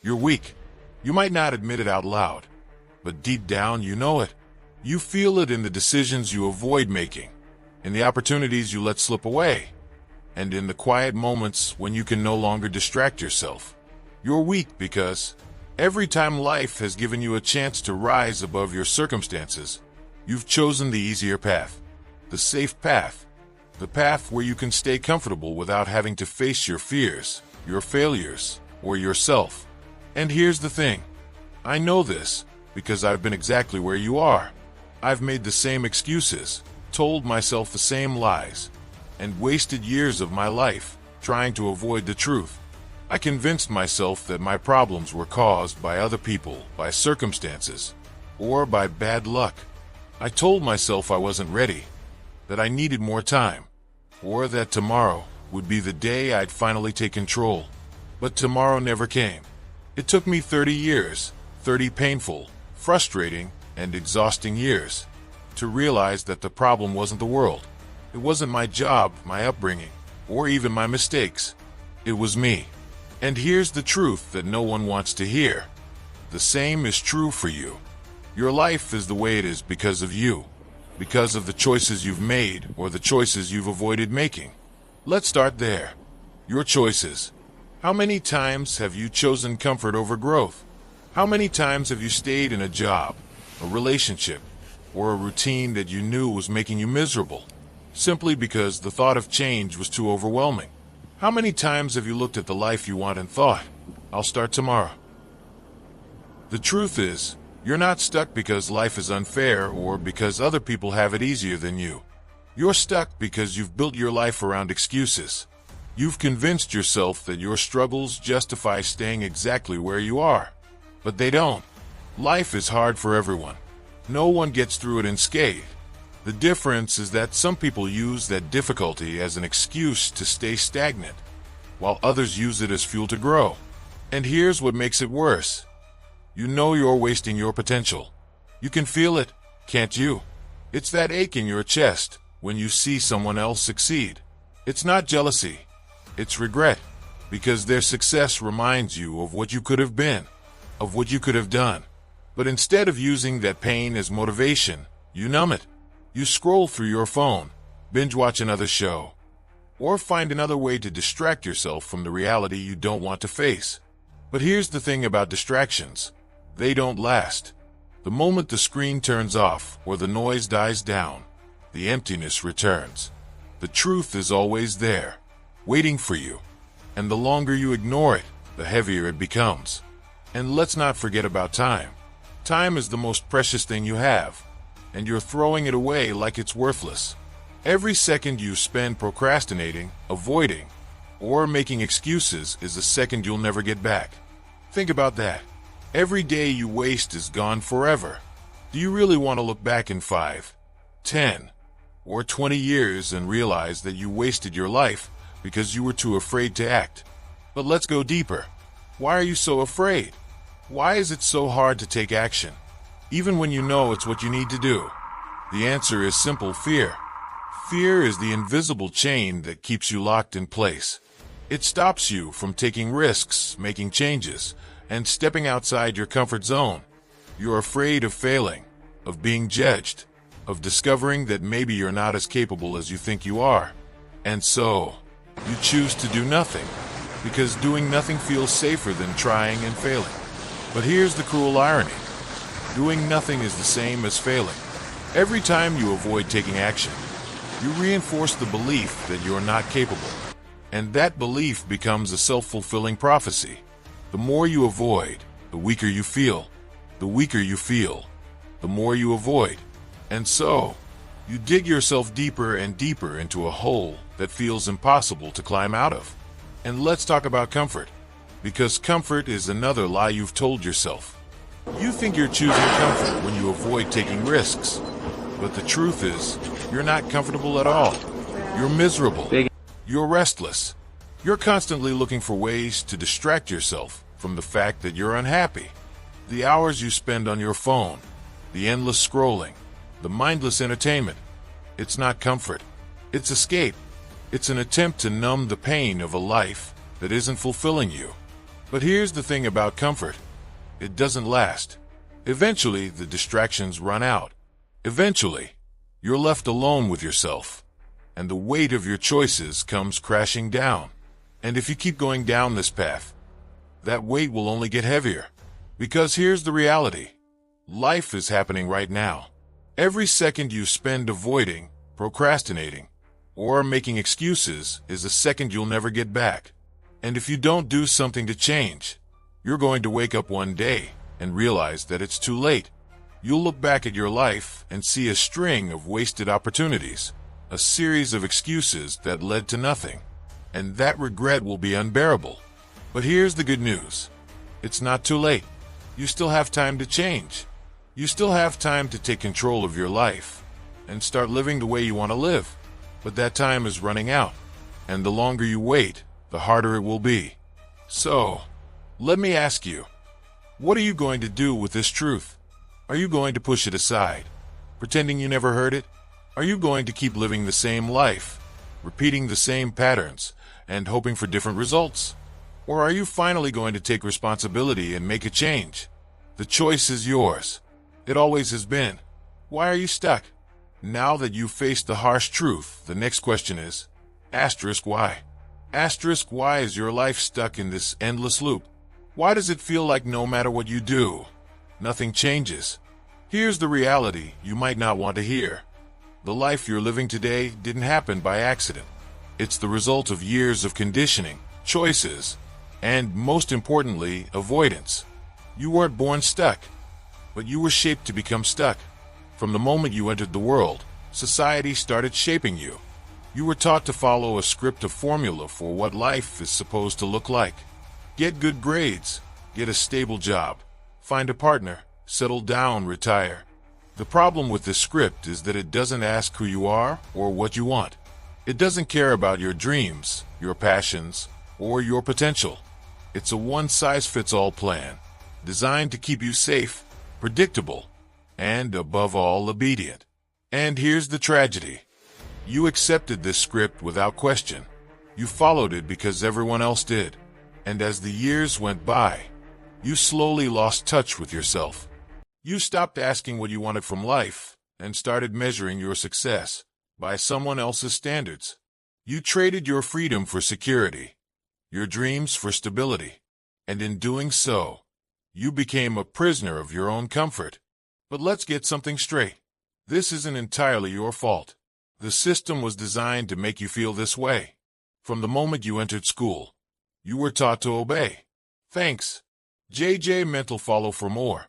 You're weak. You might not admit it out loud, but deep down you know it. You feel it in the decisions you avoid making, in the opportunities you let slip away, and in the quiet moments when you can no longer distract yourself. You're weak because every time life has given you a chance to rise above your circumstances, you've chosen the easier path, the safe path, the path where you can stay comfortable without having to face your fears, your failures, or yourself. And here's the thing. I know this because I've been exactly where you are. I've made the same excuses, told myself the same lies, and wasted years of my life trying to avoid the truth. I convinced myself that my problems were caused by other people, by circumstances, or by bad luck. I told myself I wasn't ready, that I needed more time, or that tomorrow would be the day I'd finally take control. But tomorrow never came. It took me 30 years, 30 painful, frustrating, and exhausting years, to realize that the problem wasn't the world. It wasn't my job, my upbringing, or even my mistakes. It was me. And here's the truth that no one wants to hear. The same is true for you. Your life is the way it is because of you, because of the choices you've made or the choices you've avoided making. Let's start there. Your choices. How many times have you chosen comfort over growth? How many times have you stayed in a job, a relationship, or a routine that you knew was making you miserable, simply because the thought of change was too overwhelming? How many times have you looked at the life you want and thought, I'll start tomorrow? The truth is, you're not stuck because life is unfair or because other people have it easier than you. You're stuck because you've built your life around excuses. You've convinced yourself that your struggles justify staying exactly where you are. But they don't. Life is hard for everyone. No one gets through it unscathed. The difference is that some people use that difficulty as an excuse to stay stagnant, while others use it as fuel to grow. And here's what makes it worse. You know you're wasting your potential. You can feel it, can't you? It's that ache in your chest when you see someone else succeed. It's not jealousy. It's regret, because their success reminds you of what you could have been, of what you could have done. But instead of using that pain as motivation, you numb it. You scroll through your phone, binge watch another show, or find another way to distract yourself from the reality you don't want to face. But here's the thing about distractions. They don't last. The moment the screen turns off or the noise dies down, the emptiness returns. The truth is always there, waiting for you. And the longer you ignore it, the heavier it becomes. And let's not forget about time. Time is the most precious thing you have, and you're throwing it away like it's worthless. Every second you spend procrastinating, avoiding, or making excuses is a second you'll never get back. Think about that. Every day you waste is gone forever. Do you really want to look back in 5, 10, or 20 years and realize that you wasted your life because you were too afraid to act? But let's go deeper. Why are you so afraid? Why is it so hard to take action, even when you know it's what you need to do? The answer is simple: fear. Fear is the invisible chain that keeps you locked in place. It stops you from taking risks, making changes, and stepping outside your comfort zone. You're afraid of failing, of being judged, of discovering that maybe you're not as capable as you think you are. And so, you choose to do nothing, because doing nothing feels safer than trying and failing. But here's the cruel irony. Doing nothing is the same as failing. Every time you avoid taking action, you reinforce the belief that you're not capable. And that belief becomes a self-fulfilling prophecy. The more you avoid, the weaker you feel. The weaker you feel, the more you avoid. And so, you dig yourself deeper and deeper into a hole that feels impossible to climb out of. And let's talk about comfort, because comfort is another lie you've told yourself. You think you're choosing comfort when you avoid taking risks, but the truth is, you're not comfortable at all. You're miserable. You're restless. You're constantly looking for ways to distract yourself from the fact that you're unhappy. The hours you spend on your phone, the endless scrolling, the mindless entertainment, it's not comfort. It's escape. It's an attempt to numb the pain of a life that isn't fulfilling you. But here's the thing about comfort. It doesn't last. Eventually, the distractions run out. Eventually, you're left alone with yourself, and the weight of your choices comes crashing down. And if you keep going down this path, that weight will only get heavier. Because here's the reality. Life is happening right now. Every second you spend avoiding, procrastinating, or making excuses is a second you'll never get back. And if you don't do something to change, you're going to wake up one day and realize that it's too late. You'll look back at your life and see a string of wasted opportunities, a series of excuses that led to nothing. And that regret will be unbearable. But here's the good news. It's not too late. You still have time to change. You still have time to take control of your life and start living the way you want to live. But that time is running out. And the longer you wait, the harder it will be. So, let me ask you, what are you going to do with this truth? Are you going to push it aside, pretending you never heard it? Are you going to keep living the same life, repeating the same patterns, and hoping for different results? Or are you finally going to take responsibility and make a change? The choice is yours. It always has been. Why are you stuck? Now that you've faced the harsh truth, the next question is, why? Why is your life stuck in this endless loop? Why does it feel like no matter what you do, nothing changes? Here's the reality you might not want to hear. The life you're living today didn't happen by accident. It's the result of years of conditioning, choices, and most importantly, avoidance. You weren't born stuck, but you were shaped to become stuck. From the moment you entered the world, society started shaping you. You were taught to follow a script, a formula for what life is supposed to look like. Get good grades, get a stable job, find a partner, settle down, retire. The problem with this script is that it doesn't ask who you are or what you want. It doesn't care about your dreams, your passions, or your potential. It's a one-size-fits-all plan, designed to keep you safe, predictable, and above all, obedient. And here's the tragedy. You accepted this script without question. You followed it because everyone else did. And as the years went by, you slowly lost touch with yourself. You stopped asking what you wanted from life and started measuring your success by someone else's standards. You traded your freedom for security, your dreams for stability, and in doing so, you became a prisoner of your own comfort. But let's get something straight. This isn't entirely your fault. The system was designed to make you feel this way. From the moment you entered school, you were taught to obey. Thanks. JJMENTAL, follow for more.